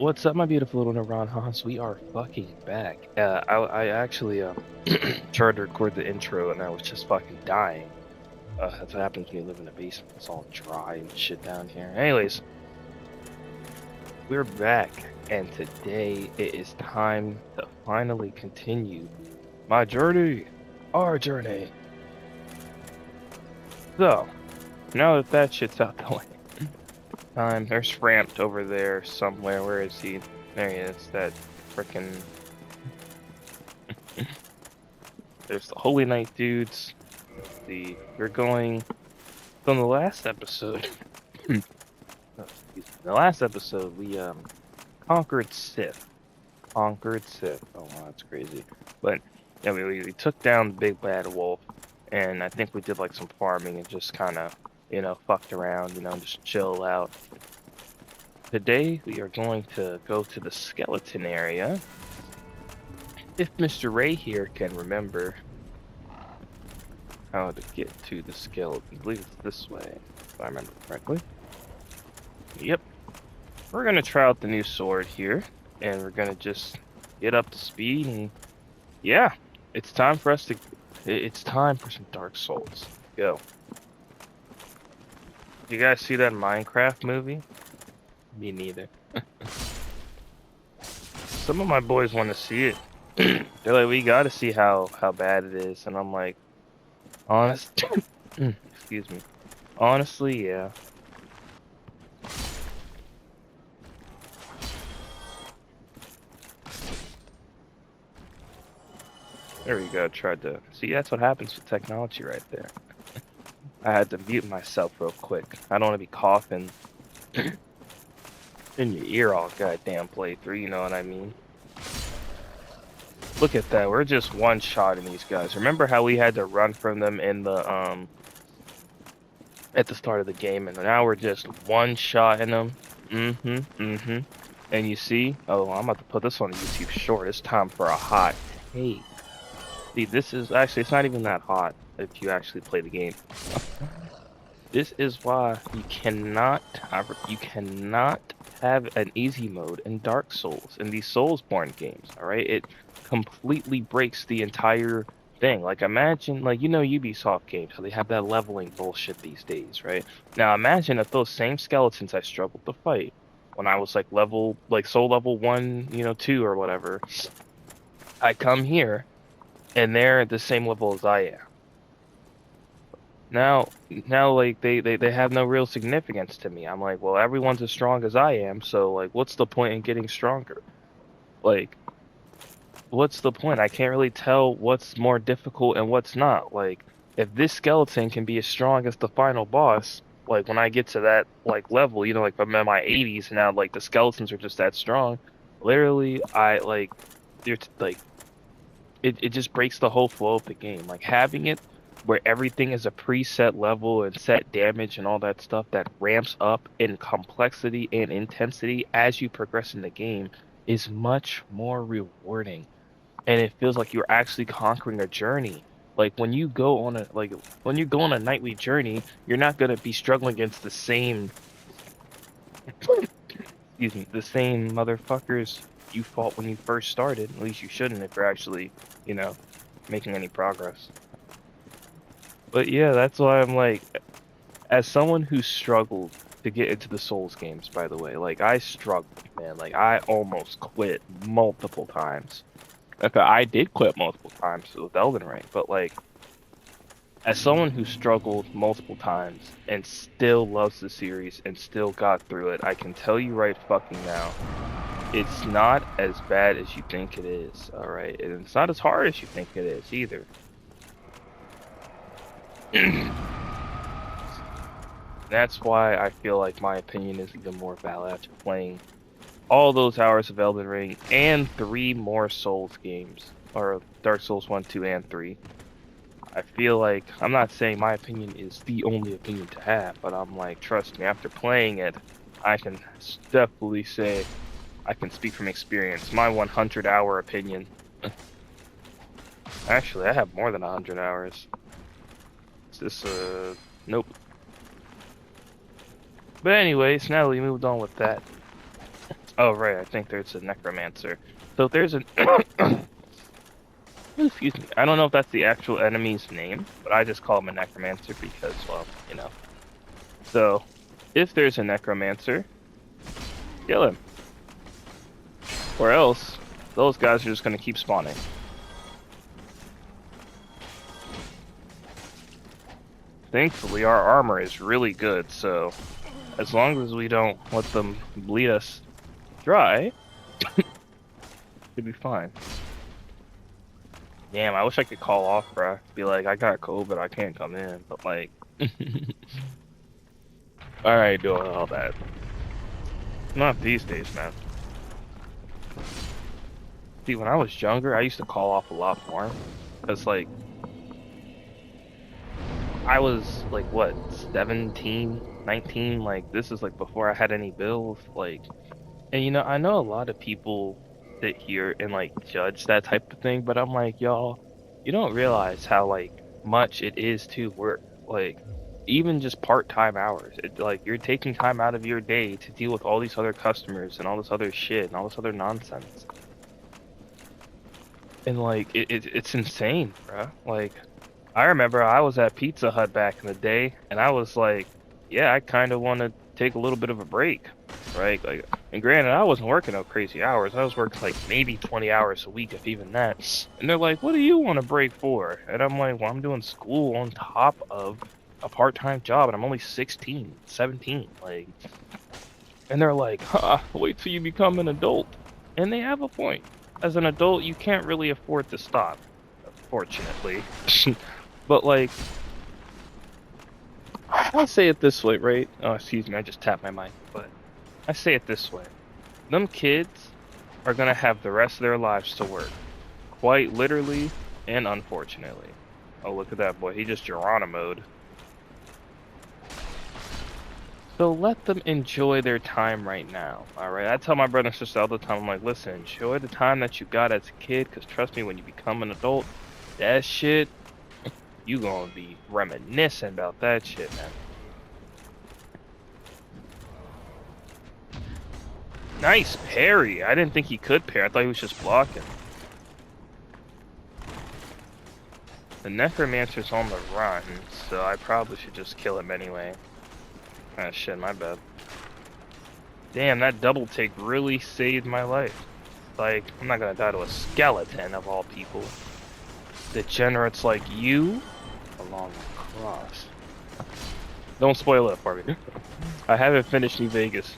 What's up, my beautiful little Naranjas? We are fucking back. I actually tried to record the intro and I was just fucking dying. That's what happens when you live in a basement. It's all dry and shit down here. Anyways, we're back, and today it is time to finally continue my journey, our journey. So, now that that shit's out the way, there's Ramped over there somewhere. Where is he? There he is. That frickin'. There's the Holy Knight dudes. We're going from the last episode. Oh, excuse me. The last episode, we conquered Sith. Conquered Sith. Oh wow, that's crazy. But yeah, we took down the big bad wolf, and I think we did like some farming and just kind of fucked around, just chill out. Today we are going to go to the skeleton area. If Mr. Ray here can remember how to get to the skeleton, I believe it's this way, if I remember correctly. Yep. We're gonna try out the new sword here, and we're gonna just get up to speed, and yeah, it's time for us to. It's time for some Dark Souls. Go. You guys see that Minecraft movie? Me neither. Some of my boys want to see it. They're like, we gotta see how bad it is, and I'm like, honest. Excuse me. Honestly, yeah. There we go. Tried to see. That's what happens with technology, right there. I had to mute myself real quick. I don't want to be coughing in your ear all goddamn playthrough. You know what I mean? Look at that. We're just one-shotting these guys. Remember how we had to run from them in the at the start of the game, and now we're just one-shotting them. And you see? Oh, I'm about to put this on a YouTube short. It's time for a hot take. See, this is actually, it's not even that hot if you actually play the game. This is why you cannot have an easy mode in Dark Souls, in these Soulsborne games, alright? It completely breaks the entire thing. Like, imagine, like, Ubisoft games, how they have that leveling bullshit these days, right? Now, imagine if those same skeletons I struggled to fight when I was, like, soul level 1, 2 or whatever, I come here, and they're at the same level as I am. Now, like, they have no real significance to me. I'm like, well, everyone's as strong as I am, so, like, what's the point in getting stronger? Like, what's the point? I can't really tell what's more difficult and what's not. Like, if this skeleton can be as strong as the final boss, like, when I get to that, like, level, like, I'm in my 80s, and now, like, the skeletons are just that strong, literally, it just breaks the whole flow of the game. Like, having it where everything is a preset level and set damage and all that stuff that ramps up in complexity and intensity as you progress in the game is much more rewarding. And it feels like you're actually conquering a journey. Like, when you go on a nightly journey, you're not gonna be struggling against the same excuse me, the same motherfuckers you fought when you first started. At least you shouldn't if you're actually, making any progress. But yeah, that's why I'm like, as someone who struggled to get into the Souls games, by the way, like, I struggled, man. Like, I almost quit multiple times. Okay, I did quit multiple times with Elden Ring, but, like, as someone who struggled multiple times and still loves the series and still got through it, I can tell you right fucking now, it's not as bad as you think it is, alright? And it's not as hard as you think it is, either. That's why I feel like my opinion is even more valid after playing all those hours of Elden Ring and 3 more Souls games, or Dark Souls 1, 2, and 3. I feel like, I'm not saying my opinion is the only opinion to have, but I'm like, trust me, after playing it, I can definitely say, I can speak from experience, my 100-hour opinion. Actually, I have more than 100 hours. Is this, nope. But anyways, now that we moved on with that, Oh, right, I think there's a necromancer. So if there's an excuse me, I don't know if that's the actual enemy's name, but I just call him a necromancer because, well, you know. So if there's a necromancer, kill him. Or else, those guys are just gonna keep spawning. Thankfully, our armor is really good, so as long as we don't let them bleed us dry, we'll be fine. Damn, I wish I could call off, bruh. Be like, I got COVID, I can't come in. But like, alright, doing all that. Not these days, man. See, when I was younger, I used to call off a lot more. Cause like, I was like, what, 17, 19? Like, this is like before I had any bills. Like, and you know, I know a lot of people sit here and like judge that type of thing, but I'm like, y'all, you don't realize how like much it is to work. Like, even just part-time hours. It like you're taking time out of your day to deal with all these other customers and all this other shit and all this other nonsense. And like it's insane, bruh. Like I remember I was at Pizza Hut back in the day, and I was like, yeah, I kind of want to take a little bit of a break, right? Like, and granted, I wasn't working no crazy hours. I was working like maybe 20 hours a week, if even that. And they're like, what do you want to break for? And I'm like, well, I'm doing school on top of a part-time job, and I'm only 16, 17. Like, and they're like, wait till you become an adult. And they have a point. As an adult, you can't really afford to stop, fortunately. But like, I'll say it this way, right? Oh, excuse me, I just tapped my mic. But I say it this way. Them kids are gonna have the rest of their lives to work. Quite literally and unfortunately. Oh, look at that boy. He just Geronimo'd. So let them enjoy their time right now, alright? I tell my brother and sister all the time, I'm like, listen, enjoy the time that you got as a kid, because trust me, when you become an adult, that shit, you gonna be reminiscing about that shit, man. Nice parry. I didn't think he could parry. I thought he was just blocking. The Necromancer's on the run, so I probably should just kill him anyway. Ah, shit, my bad. Damn, that double take really saved my life. Like, I'm not gonna die to a skeleton of all people. Degenerates like you along the cross. Don't spoil it for me. I haven't finished New Vegas.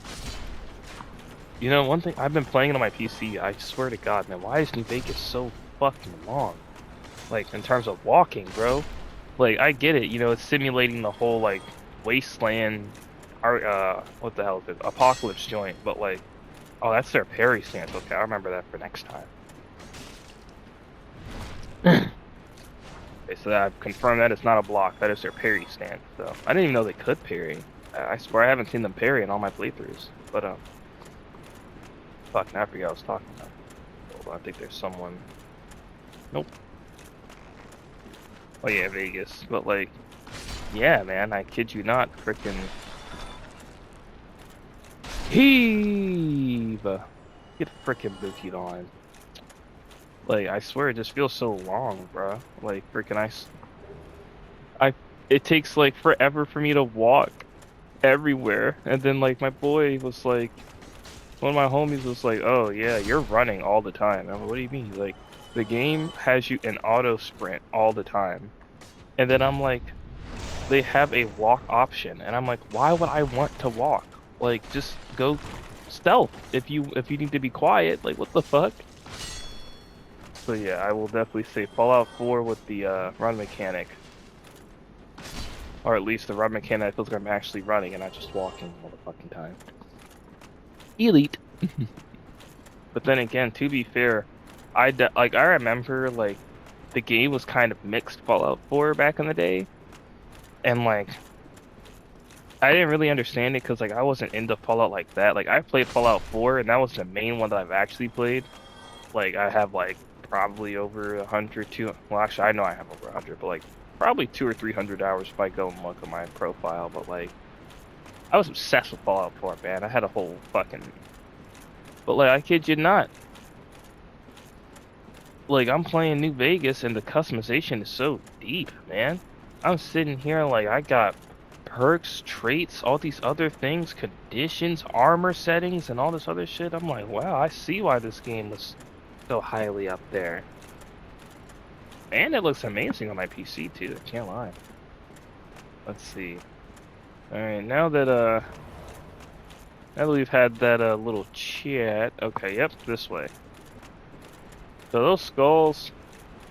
You know, one thing, I've been playing it on my PC, I swear to God, man, why is New Vegas so fucking long? Like, in terms of walking, bro. Like, I get it, you know, it's simulating the whole, like, wasteland, what the hell is it, apocalypse joint, but like, oh, that's their parry stance, okay, I remember that for next time. Okay, so I've confirmed that it's not a block, that is their parry stance, so, I didn't even know they could parry. I swear I haven't seen them parry in all my playthroughs, but, fuck, now I forgot what I was talking about. Hold on, I think there's someone. Nope. Oh yeah, Vegas. But like, yeah, man, I kid you not, frickin' heave! Get frickin' bookied on. Like, I swear it just feels so long, bruh. Like, frickin' it takes like forever for me to walk everywhere. And then like my boy was like, one of my homies was like, oh yeah, you're running all the time. I'm like, what do you mean? He's like, the game has you in auto sprint all the time. And then I'm like, they have a walk option. And I'm like, why would I want to walk? Like, just go stealth if you need to be quiet. Like, what the fuck? So yeah, I will definitely say Fallout 4 with the run mechanic. Or at least the run mechanic feels like I'm actually running and not just walking all the fucking time. Elite. But then again, to be fair, I remember like the game was kind of mixed Fallout 4 back in the day, and like I didn't really understand it because like I wasn't into Fallout like that. Like I played Fallout 4 and that was the main one that I've actually played. Like I have like probably over 100, well actually I know I have over 100, but like probably 200 or 300 hours if I go and look at my profile. But like I was obsessed with Fallout 4, man. I had a whole fucking But like, I kid you not, like I'm playing New Vegas and the customization is so deep, man. I'm sitting here like I got perks, traits, all these other things, conditions, armor settings, and all this other shit. I'm like, wow, I see why this game was so highly up there. And it looks amazing on my PC too, I can't lie. Let's see. Alright, now that we've had that little chat, okay, yep, this way. So those skulls,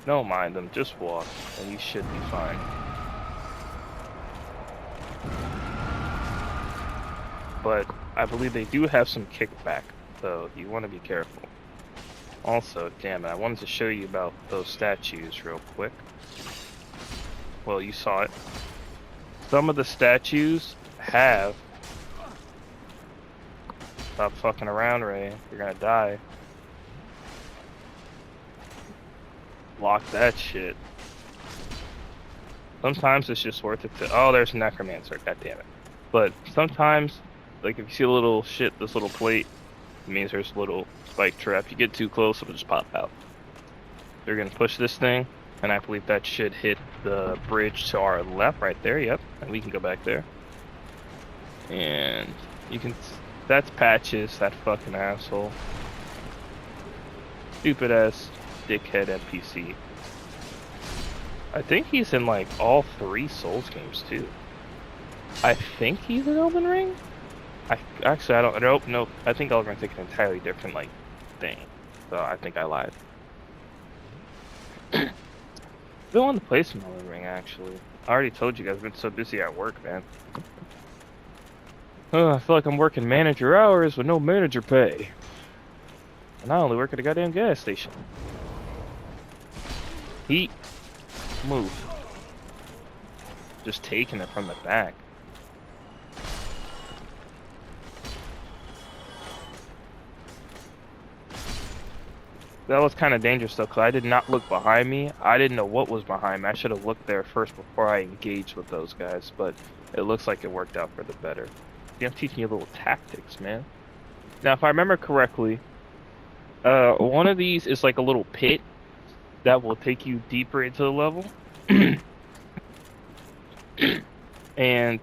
don't mind them, just walk, and you should be fine. But I believe they do have some kickback, so you want to be careful. Also, damn it, I wanted to show you about those statues real quick. Well, you saw it. Some of the statues have... Stop fucking around, Ray. You're gonna die. Lock that shit. Sometimes it's just worth it to... Oh, there's a necromancer, god damn it. But sometimes, like if you see a little shit, this little plate, it means there's a little spike trap. If you get too close, it'll just pop out. They're gonna push this thing, and I believe that should hit the bridge to our left right there, yep. And we can go back there. And you can... That's Patches, that fucking asshole. Stupid ass dickhead NPC. I think he's in like all 3 Souls games too. I think he's in Elden Ring? Actually I don't nope. I think Elden Ring's like an entirely different like thing. So I think I lied. Been wanting to play some Elden Ring actually. I already told you guys I've been so busy at work, man. I feel like I'm working manager hours with no manager pay. And I only work at a goddamn gas station. Heat. Move. Just taking it from the back. That was kind of dangerous though, because I did not look behind me. I didn't know what was behind me. I should have looked there first before I engaged with those guys, but it looks like it worked out for the better. Yeah, I'm teaching you little tactics, man. Now, if I remember correctly, one of these is like a little pit that will take you deeper into the level. And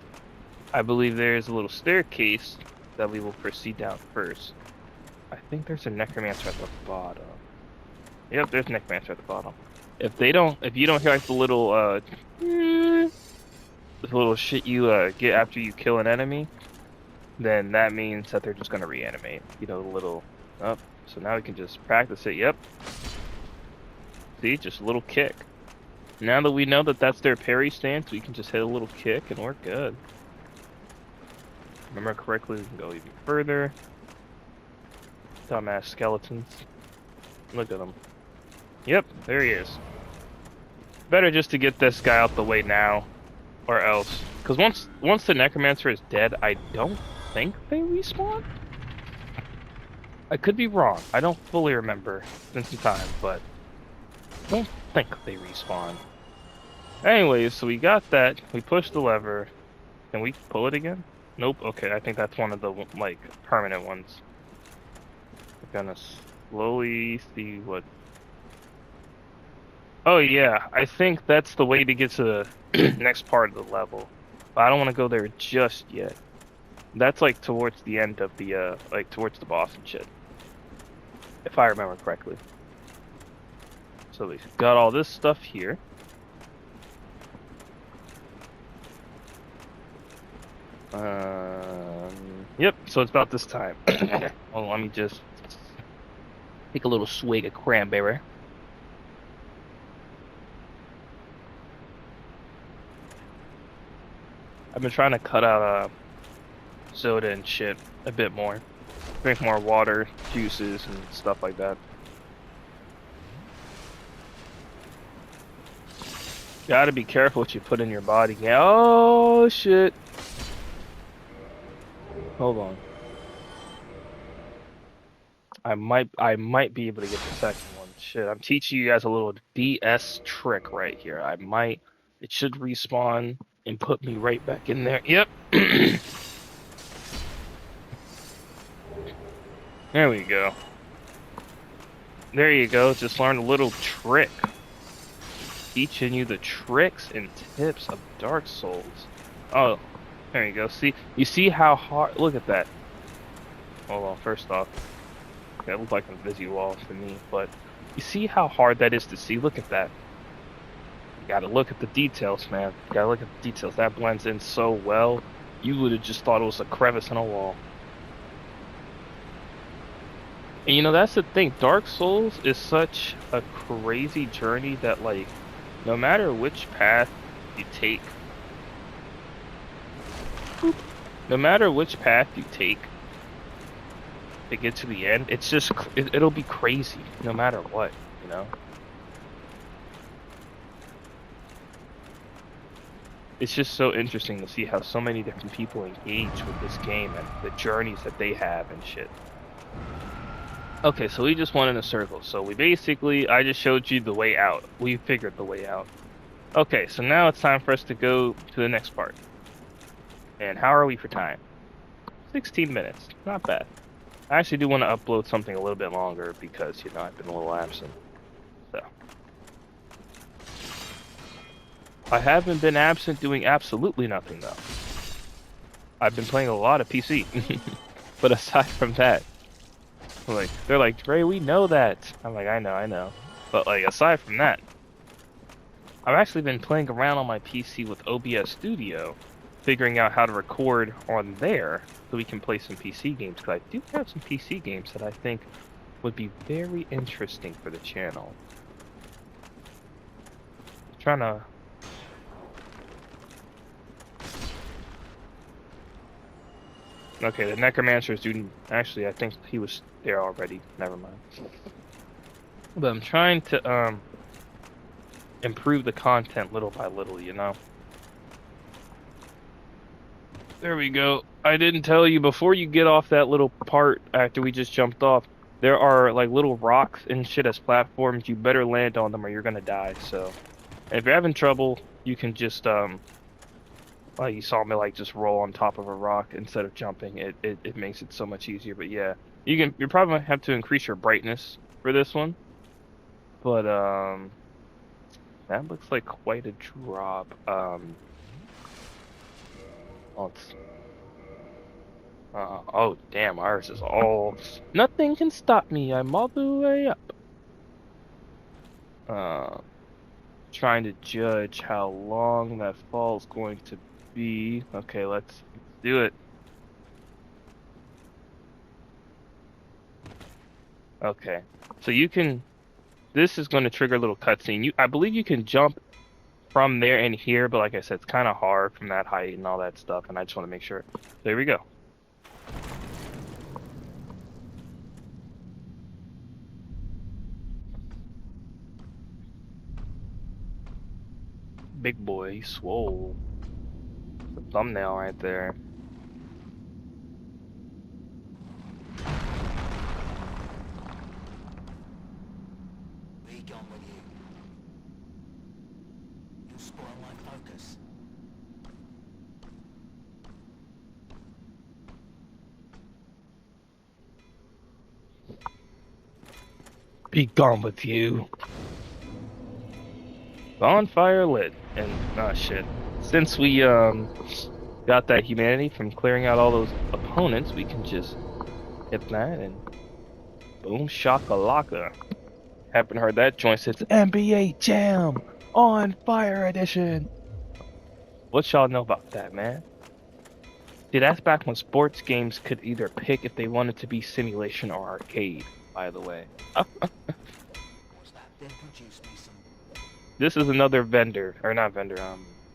I believe there's a little staircase that we will proceed down first. I think there's a necromancer at the bottom. Yep, there's a necromancer at the bottom. If you don't hear like the little shit you get after you kill an enemy, then that means that they're just gonna reanimate. You know, the little up. So now we can just practice it. Yep. See, just a little kick. Now that we know that that's their parry stance, we can just hit a little kick and we're good. Remember correctly, we can go even further. Dumbass skeletons. Look at them. Yep, there he is. Better just to get this guy out the way now, or else. Because once the necromancer is dead, I don't think they respawn? I could be wrong. I don't fully remember since the time, but I don't think they respawn. Anyways, so we got that. We pushed the lever. Can we pull it again? Nope. Okay, I think that's one of the like permanent ones. We're gonna slowly see what... Oh yeah, I think that's the way to get to the next part of the level. But I don't want to go there just yet. That's like towards the end of the, like towards the boss and shit. If I remember correctly. So we got all this stuff here. Yep, so it's about this time. Well, let me just take a little swig of cranberry. I've been trying to cut out soda and shit a bit more. Drink more water, juices, and stuff like that. Gotta be careful what you put in your body. Oh shit. Hold on. I might be able to get the second one. Shit, I'm teaching you guys a little DS trick right here. It should respawn and put me right back in there. Yep. There we go. There you go. Just learned a little trick. Teaching you the tricks and tips of Dark Souls. Oh, there you go. See, you see how hard. Look at that. Hold on. First off, that looks like a busy wall to me, but you see how hard that is to see. Look at that. You gotta look at the details, man. You gotta look at the details. That blends in so well. You would have just thought it was a crevice in a wall. And you know, that's the thing. Dark Souls is such a crazy journey that, like, no matter which path you take, no matter which path you take to get to the end, it's just, it'll be crazy no matter what, you know? It's just so interesting to see how so many different people engage with this game and the journeys that they have and shit. Okay, so we just went in a circle. So we basically, I just showed you the way out. We figured the way out. Okay, so now it's time for us to go to the next part. And how are we for time? 16 minutes. Not bad. I actually do want to upload something a little bit longer because, you know, I've been a little absent. So. I haven't been absent doing absolutely nothing, though. I've been playing a lot of PC. But aside from that, like, they're like, Dre, we know that. I'm like, I know. But, like, aside from that, I've actually been playing around on my PC with OBS Studio, figuring out how to record on there so we can play some PC games, because I do have some PC games that I think would be very interesting for the channel. I'm trying to... Okay, the Necromancer's dude, actually, I think he was there already. Never mind. But I'm trying to, improve the content little by little, you know? There we go. I didn't tell you, before you get off that little part after we just jumped off, there are, like, little rocks and shit as platforms. You better land on them or you're gonna die, so... if you're having trouble, you can just, well, you saw me, like, just roll on top of a rock instead of jumping. It makes it so much easier, but yeah. You probably might have to increase your brightness for this one. But, that looks like quite a drop. Oh, it's... oh, damn, ours is all... Nothing can stop me, I'm all the way up. Trying to judge how long that fall is going to be. Okay, let's do it. Okay, so you can... This is going to trigger a little cutscene. I believe you can jump from there and here, but like I said, it's kind of hard from that height and all that stuff, and I just want to make sure. There we go. Big boy, swole. The thumbnail right there. Be gone with you. You spoil my focus. Be gone with you. Bonfire lit. And, oh shit. Since we, got that humanity from clearing out all those opponents, we can just hit that and boom, shakalaka. Haven't heard that joint since NBA Jam on Fire Edition. What y'all know about that, man? See, that's back when sports games could either pick if they wanted to be simulation or arcade, by the way. What's that? Then produce me some. This is another vendor, or not vendor,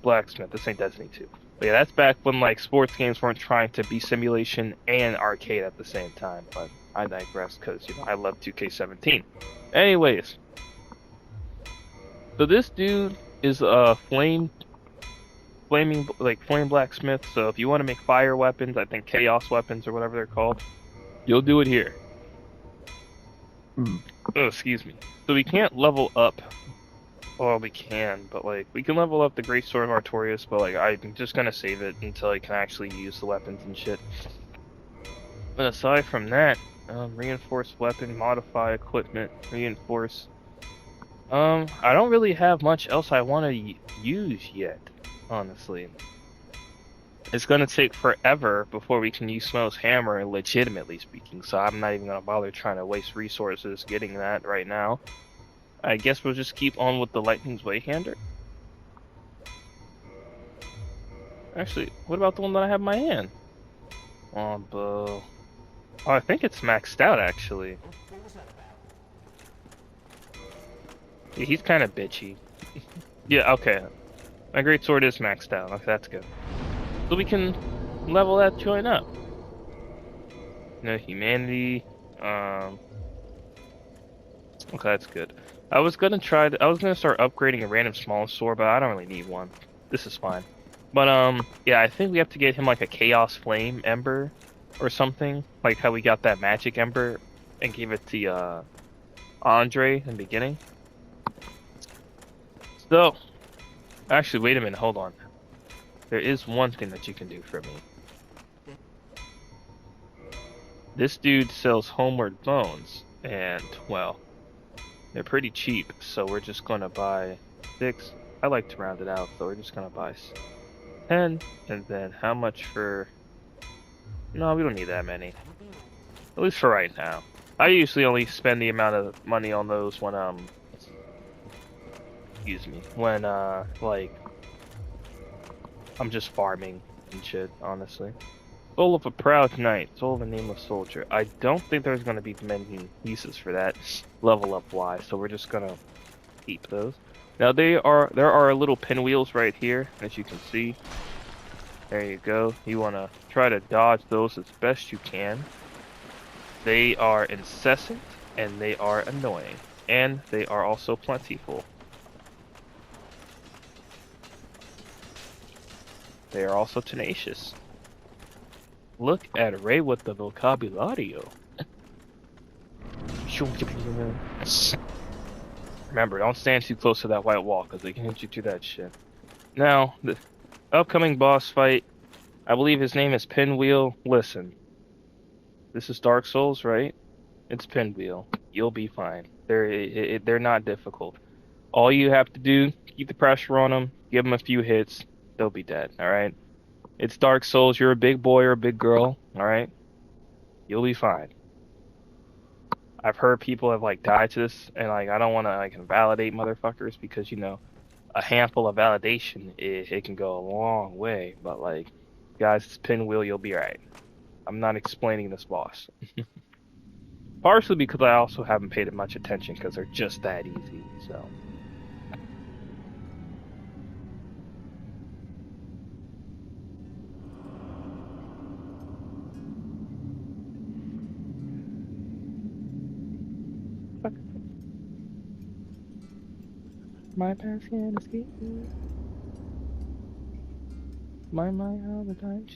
blacksmith. This ain't Destiny 2. But yeah, that's back when, like, sports games weren't trying to be simulation and arcade at the same time. But I digress, because, you know, I love 2K17. Anyways. So this dude is a flame blacksmith. So if you want to make fire weapons, I think chaos weapons or whatever they're called, you'll do it here. Oh, excuse me. So we can't level up. Well, we can, but, like, we can level up the Great Sword of Artorias, but, like, I'm just gonna save it until I can actually use the weapons and shit. But aside from that, Reinforce weapon, modify equipment, reinforce. I don't really have much else I want to use yet, honestly. It's gonna take forever before we can use Smel's hammer, legitimately speaking, so I'm not even gonna bother trying to waste resources getting that right now. I guess we'll just keep on with the Lightning's Wayhander. Actually, what about the one that I have in my hand? Bow. Oh, I think it's maxed out, actually. What was that about? Yeah, he's kind of bitchy. Yeah, okay. My greatsword is maxed out. Okay, that's good. So we can level that joint up. No humanity. Okay, that's good. I was gonna I was gonna start upgrading a random small sword, but I don't really need one. This is fine. But yeah, I think we have to get him like a Chaos Flame Ember or something, like how we got that Magic Ember and gave it to Andre in the beginning. So, actually, wait a minute, hold on. There is one thing that you can do for me. This dude sells Homeward Bones, and well, they're pretty cheap, so we're just gonna buy 6. I like to round it out, so we're just gonna buy 10, and then how much for... No, we don't need that many. At least for right now. I usually only spend the amount of money on those when, excuse me, when, like, I'm just farming and shit, honestly. Soul of a Proud Knight, Soul of a Nameless Soldier. I don't think there's gonna be many uses for that, level up wise, so we're just gonna keep those. Now there are little pinwheels right here, as you can see. There you go. You wanna try to dodge those as best you can. They are incessant, and they are annoying, and they are also plentiful. They are also tenacious. Look at Ray with the vocabulario. Remember, don't stand too close to that white wall, because they can hit you through that shit. Now, the upcoming boss fight, I believe his name is Pinwheel. Listen, this is Dark Souls, right? It's Pinwheel. You'll be fine. They're not difficult. All you have to do, keep the pressure on them, give them a few hits, they'll be dead, alright? It's Dark Souls, you're a big boy or a big girl, alright? You'll be fine. I've heard people have like died to this, and like I don't want to like invalidate motherfuckers because you know a handful of validation it can go a long way. But like, guys, it's Pinwheel, you'll be alright. I'm not explaining this boss. Partially because I also haven't paid it much attention because they're just that easy. So. My past can escape me. My all the time.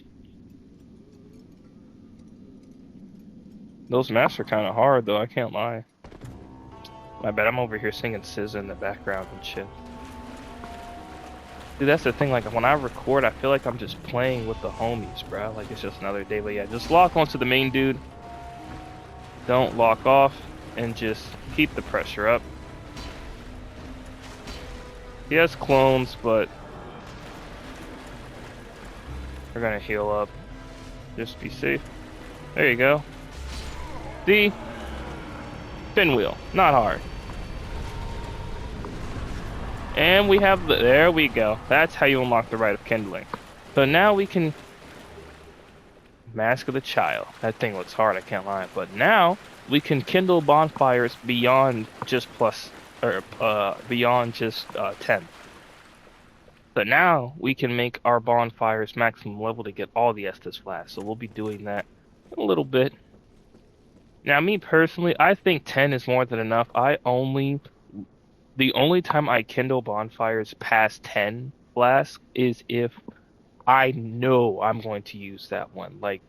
Those masks are kind of hard though, I can't lie. I bet I'm over here singing SZA in the background and shit. Dude, that's the thing, like when I record, I feel like I'm just playing with the homies, bro. Like it's just another day, but yeah, just lock onto the main dude. Don't lock off, and just keep the pressure up. He has clones, but we're gonna heal up. Just be safe. There you go. See? Pinwheel. Not hard. And we have the... There we go. That's how you unlock the Rite of Kindling. So now we can... Mask of the Child. That thing looks hard, I can't lie. But now, we can kindle bonfires beyond just beyond just 10. So now, we can make our bonfires maximum level to get all the Estus flasks. So we'll be doing that in a little bit. Now, me personally, I think 10 is more than enough. The only time I kindle bonfires past 10 flasks is if I know I'm going to use that one. Like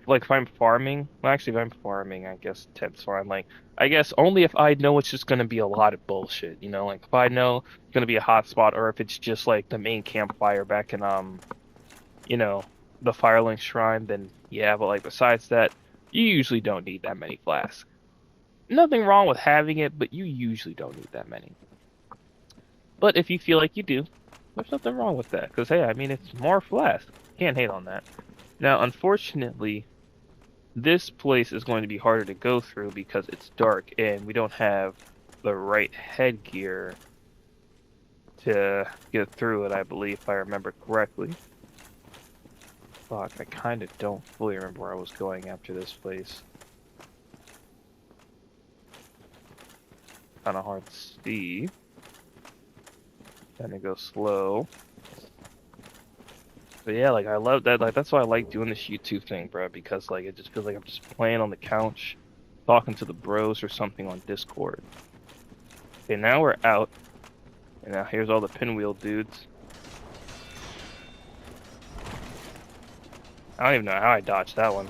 like if I'm farming, well, actually, if I'm farming, I guess 10's fine. Like, I guess only if I know it's just going to be a lot of bullshit, you know? Like, if I know it's going to be a hot spot, or if it's just, like, the main campfire back in, you know, the Firelink Shrine, then yeah, but like besides that, you usually don't need that many flasks. Nothing wrong with having it, but you usually don't need that many. But if you feel like you do, there's nothing wrong with that. Because hey, I mean, it's more flasks. Can't hate on that. Now, unfortunately, this place is going to be harder to go through because it's dark and we don't have the right headgear to get through it, I believe, if I remember correctly. Fuck, I kind of don't fully remember where I was going after this place. Kind of hard to see. Trying to go slow. But yeah, like I love that. Like that's why I like doing this YouTube thing, bro. Because like it just feels like I'm just playing on the couch, talking to the bros or something on Discord. Okay, now we're out, and now here's all the Pinwheel dudes. I don't even know how I dodged that one.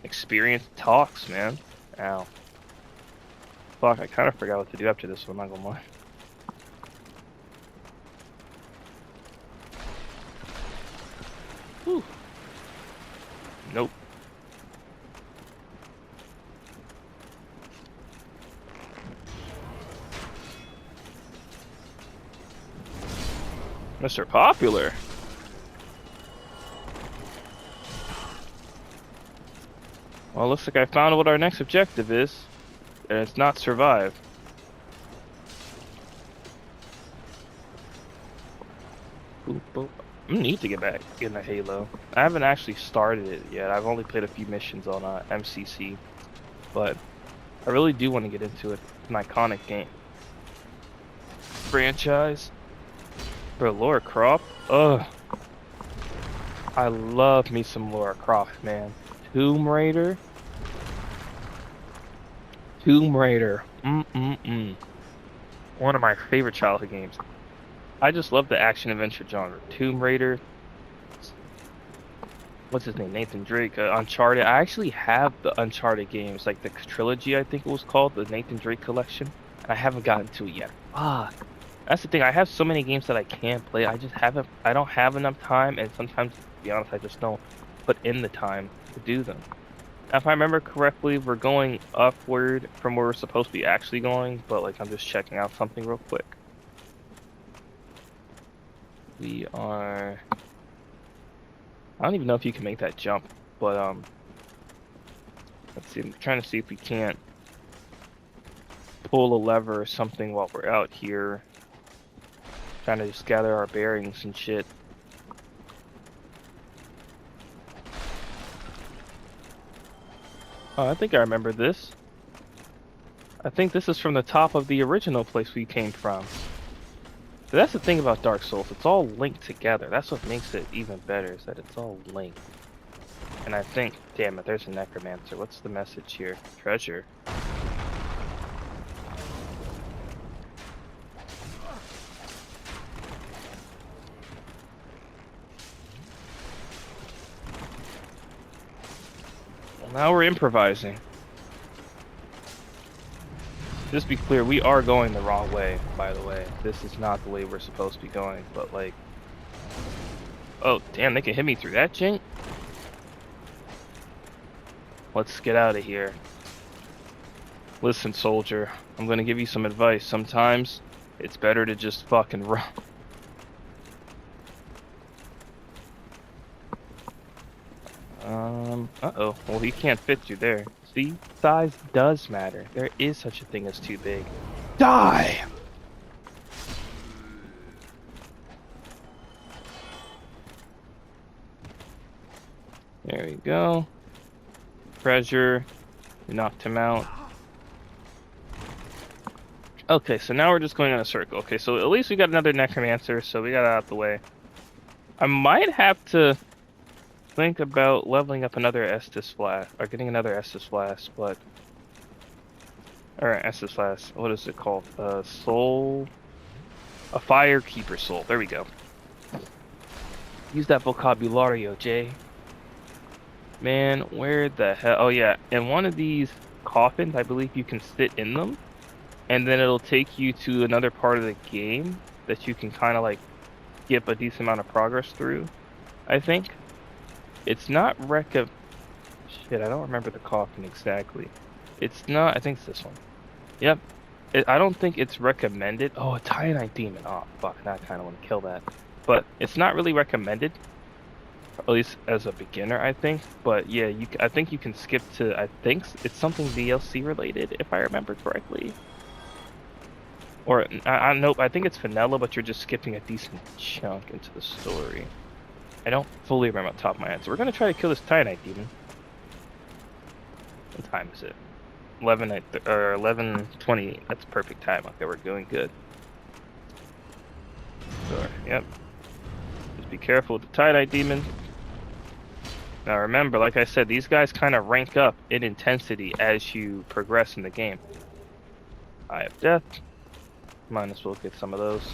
Experience talks, man. Ow. Fuck, I kind of forgot what to do after this one, I'm not gonna lie. Whew. Nope. Mr. Popular. Well, looks like I found what our next objective is, and it's not survive. Boop, boop. I need to get back into Halo. I haven't actually started it yet. I've only played a few missions on MCC, but I really do want to get into it. It's an iconic game. Franchise. Bro, Lara Croft? Ugh. I love me some Lara Croft, man. Tomb Raider? Tomb Raider. One of my favorite childhood games. I just love the action-adventure genre. Tomb Raider. What's his name? Nathan Drake. Uncharted. I actually have the Uncharted games, like the trilogy, I think it was called, the Nathan Drake collection. And I haven't gotten to it yet. Fuck. That's the thing. I have so many games that I can't play. I just haven't. I don't have enough time, and sometimes, to be honest, I just don't put in the time to do them. Now, if I remember correctly, we're going upward from where we're supposed to be actually going, but like I'm just checking out something real quick. We are. I don't even know if you can make that jump, but let's see. I'm trying to see if we can't pull a lever or something while we're out here. Trying to just gather our bearings and shit. Oh, I think I remember this. I think this is from the top of the original place we came from. So that's the thing about Dark Souls. It's all linked together. That's what makes it even better, is that it's all linked. And I think, damn it, there's a necromancer. What's the message here? Treasure. Now we're improvising. Just be clear, we are going the wrong way, by the way. This is not the way we're supposed to be going, but like... Oh, damn, they can hit me through that jank? Let's get out of here. Listen, soldier, I'm gonna give you some advice. Sometimes, it's better to just fucking run. Uh-oh. Well, he can't fit through there. See? Size does matter. There is such a thing as too big. Die! There we go. Treasure. We knocked him out. Okay, so now we're just going in a circle. Okay, so at least we got another necromancer, so we got it out of the way. I might have to think about leveling up another Estus Flask, or getting another Estus Flask, but... Or Estus Flask, what is it called? Soul... A Firekeeper Soul, there we go. Use that vocabulario, Jay. Man, where the hell... Oh yeah, in one of these coffins, I believe you can sit in them, and then it'll take you to another part of the game that you can kind of like skip a decent amount of progress through, I think. It's not shit, I don't remember the coffin exactly. It's not, I think it's this one. Yep. I don't think it's recommended. Oh, a Titanite demon. Oh, fuck, now I kind of want to kill that. But it's not really recommended, at least as a beginner, I think. But yeah, I think you can skip to, I think it's something DLC related, if I remember correctly. Or, nope, I think it's vanilla, but you're just skipping a decent chunk into the story. I don't fully remember off the top of my head. So we're going to try to kill this Titanite demon. What time is it? 11:20. That's perfect time. Okay, we're doing good. So, yep. Just be careful with the tie-dye demon. Now remember, like I said, these guys kind of rank up in intensity as you progress in the game. Eye of Death. Might as well get some of those.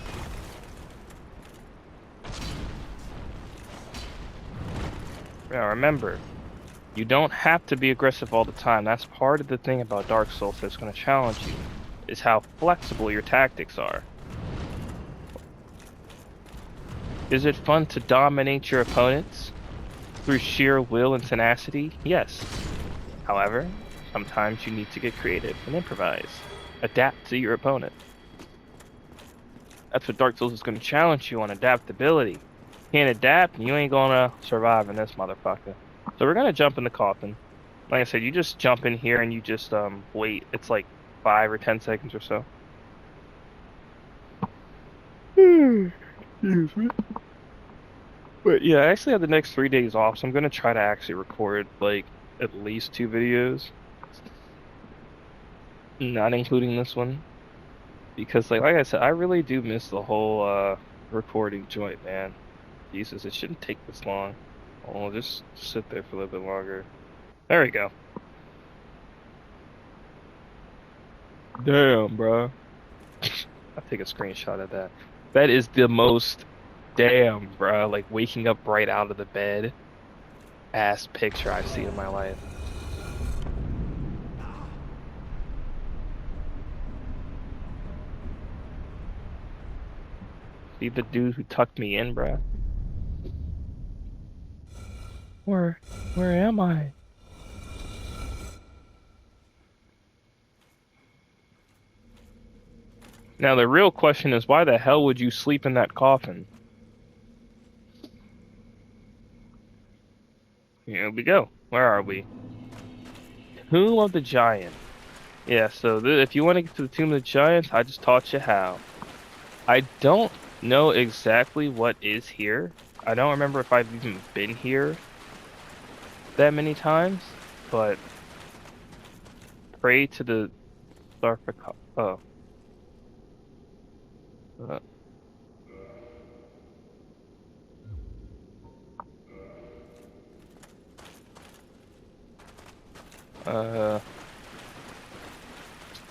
Now remember, you don't have to be aggressive all the time. That's part of the thing about Dark Souls that's going to challenge you, is how flexible your tactics are. Is it fun to dominate your opponents through sheer will and tenacity? Yes. However, sometimes you need to get creative and improvise. Adapt to your opponent. That's what Dark Souls is going to challenge you on, adaptability. Can't adapt, and you ain't gonna survive in this motherfucker. So we're gonna jump in the coffin. Like I said, you just jump in here and you just wait. It's like 5 or 10 seconds or so. Excuse me. But yeah, I actually have the next 3 days off, so I'm gonna try to actually record like at least 2 videos. Not including this one. Because like I said, I really do miss the whole recording joint, man. Jesus, it shouldn't take this long. I'll just sit there for a little bit longer. There we go. Damn, bro. I'll take a screenshot of that. That is the most damn, bro. Like waking up right out of the bed ass picture I've seen in my life. See the dude who tucked me in, bro? Where am I? Now the real question is, why the hell would you sleep in that coffin? Here we go. Where are we? Tomb of the Giant. Yeah, so if you want to get to the Tomb of the Giants, I just taught you how. I don't know exactly what is here. I don't remember if I've even been here that many times, but pray to the sarcophagus. Oh.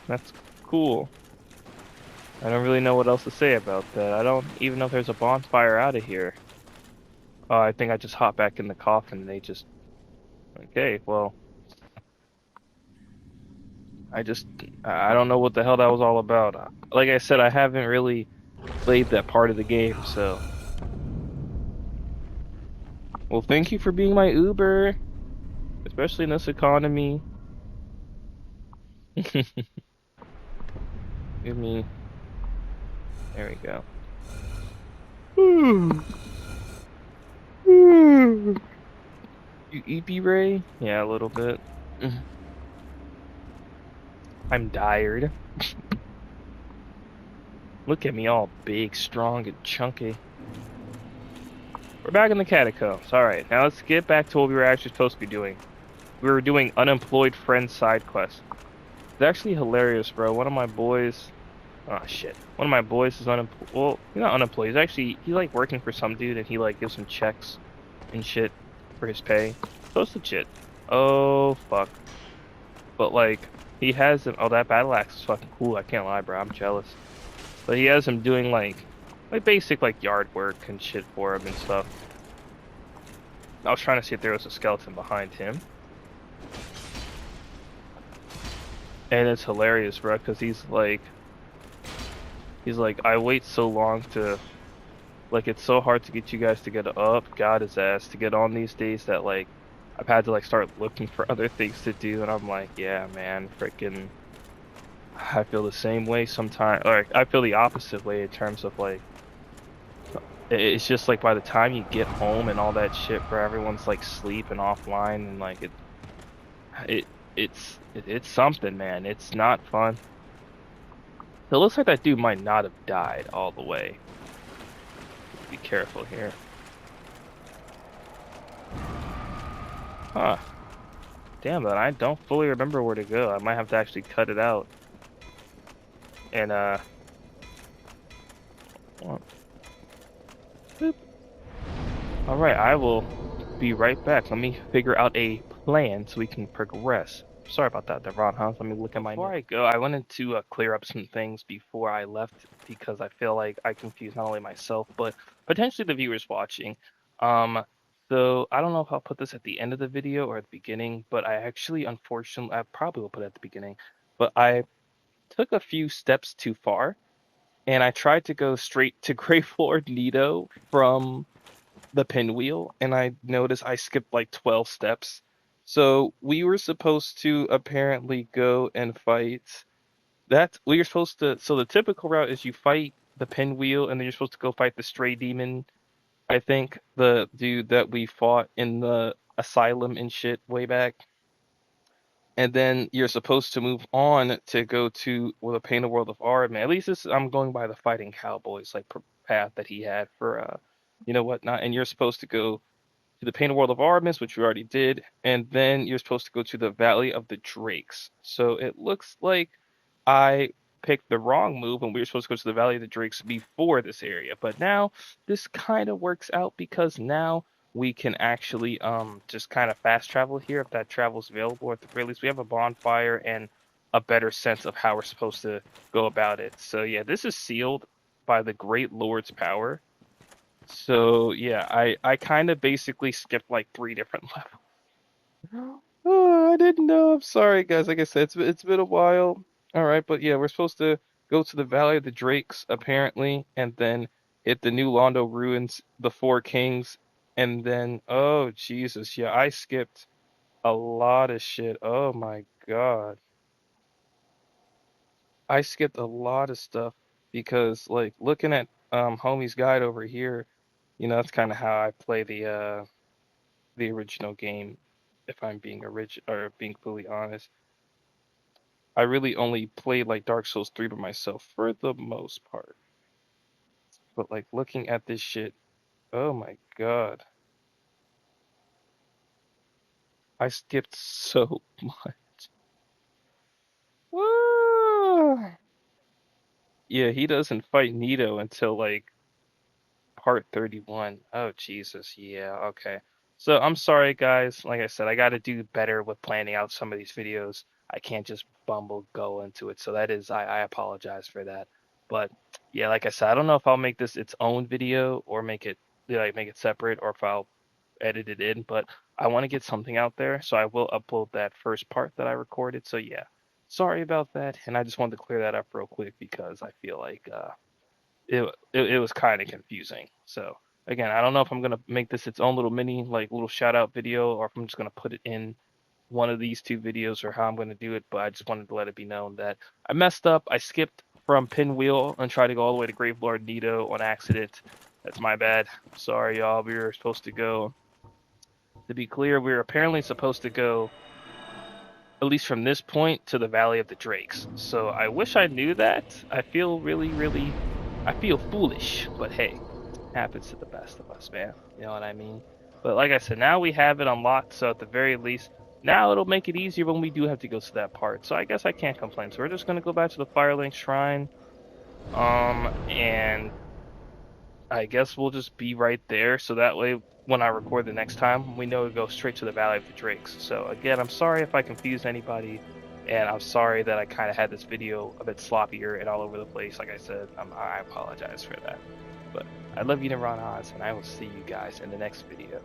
That's cool. I don't really know what else to say about that. I don't even know if there's a bonfire out of here. Oh, I think I just hopped back in the coffin and they just... Okay, well... I don't know what the hell that was all about. Like I said, I haven't really played that part of the game, so... Well, thank you for being my Uber. Especially in this economy. Give me... There we go. You EP Ray? Yeah, a little bit. I'm tired. Look at me all big, strong, and chunky. We're back in the catacombs. Alright, now let's get back to what we were actually supposed to be doing. We were doing unemployed friend side quest. It's actually hilarious, bro. One of my boys... Oh, shit. One of my boys is unemployed. Well, he's not unemployed. He's actually... He's, like, working for some dude, and he, like, gives him checks and shit for his pay. So it's legit. Oh, fuck. But, like, he has him... Oh, that battle axe is fucking cool. I can't lie, bro. I'm jealous. But he has him doing, like basic, like, yard work and shit for him and stuff. I was trying to see if there was a skeleton behind him. And it's hilarious, bro, because he's like, I wait so long to Like it's so hard to get you guys to get up, God his ass, to get on these days that like I've had to like start looking for other things to do, and I'm like, yeah, man, freaking, I feel the same way sometimes. Like I feel the opposite way in terms of like it's just like by the time you get home and all that shit where everyone's like sleep and offline and like it it's something, man. It's not fun. So it looks like that dude might not have died all the way. Be careful here. Huh. Damn that, I don't fully remember where to go. I might have to actually cut it out. And well, boop. All right, I will be right back. Let me figure out a plan so we can progress. Sorry about that, Devon, huh? Let me look at my notes. Before I go, I wanted to clear up some things before I left because I feel like I confused not only myself but potentially the viewers watching. Um, so I don't know if I'll put this at the end of the video or at the beginning, but I actually, unfortunately, I probably will put it at the beginning. But I took a few steps too far, and I tried to go straight to Grave Lord Nito from the Pinwheel, and I noticed I skipped like 12 steps. So we were supposed to apparently go and fight. We were supposed to. So the typical route is you fight the Pinwheel, and then you're supposed to go fight the Stray Demon. I think the dude that we fought in the asylum and shit way back. And then you're supposed to move on to go to the Painted World of Art. Man, at least I'm going by the Fighting Cowboys like path that he had for you know whatnot. And you're supposed to go to the Painted World of Artemis, which we already did, and then you're supposed to go to the Valley of the Drakes. So it looks like I picked the wrong move, and we were supposed to go to the Valley of the Drakes before this area. But now this kind of works out because now we can actually just kind of fast travel here if that travel's available. Or at the very least, we have a bonfire and a better sense of how we're supposed to go about it. So yeah, this is sealed by the Great Lord's power. So yeah, I kind of basically skipped like 3 different levels. Oh, I didn't know. I'm sorry, guys. Like I said, it's been a while. All right, but yeah, we're supposed to go to the Valley of the Drakes apparently, and then hit the New Londo ruins, the Four Kings, and then oh Jesus, yeah, I skipped a lot of shit. Oh my God, I skipped a lot of stuff because like looking at homie's guide over here, that's kind of how I play the original game, if I'm being being fully honest. I really only played like Dark Souls 3 by myself for the most part. But like looking at this shit, oh my God. I skipped so much. Ah! Yeah, he doesn't fight Nito until like part 31. Oh, Jesus. Yeah, okay. So I'm sorry, guys. Like I said, I got to do better with planning out some of these videos. I can't just bumble go into it. So that is, I apologize for that. But yeah, like I said, I don't know if I'll make this its own video or make it separate or if I'll edit it in, but I want to get something out there. So I will upload that first part that I recorded. So yeah, sorry about that. And I just wanted to clear that up real quick because I feel like, it was kind of confusing. So again, I don't know if I'm gonna make this its own little mini like little shout out video or if I'm just gonna put it in one of these 2 videos or how I'm gonna do it. But I just wanted to let it be known that I messed up. I skipped from Pinwheel and tried to go all the way to Gravelord Nito on accident. That's my bad. Sorry, y'all. We were supposed to go. To be clear, we were apparently supposed to go at least from this point to the Valley of the Drakes. So I wish I knew that. I feel I feel foolish, but hey, happens to the best of us, man. You know what I mean? But like I said, now we have it unlocked, so at the very least, now it'll make it easier when we do have to go to that part. So I guess I can't complain. So we're just gonna go back to the Firelink Shrine, and I guess we'll just be right there. So that way, when I record the next time, we know to go straight to the Valley of the Drakes. So again, I'm sorry if I confused anybody, and I'm sorry that I kind of had this video a bit sloppier and all over the place. Like I said, I apologize for that. But I love you, Naranjas, and I will see you guys in the next video.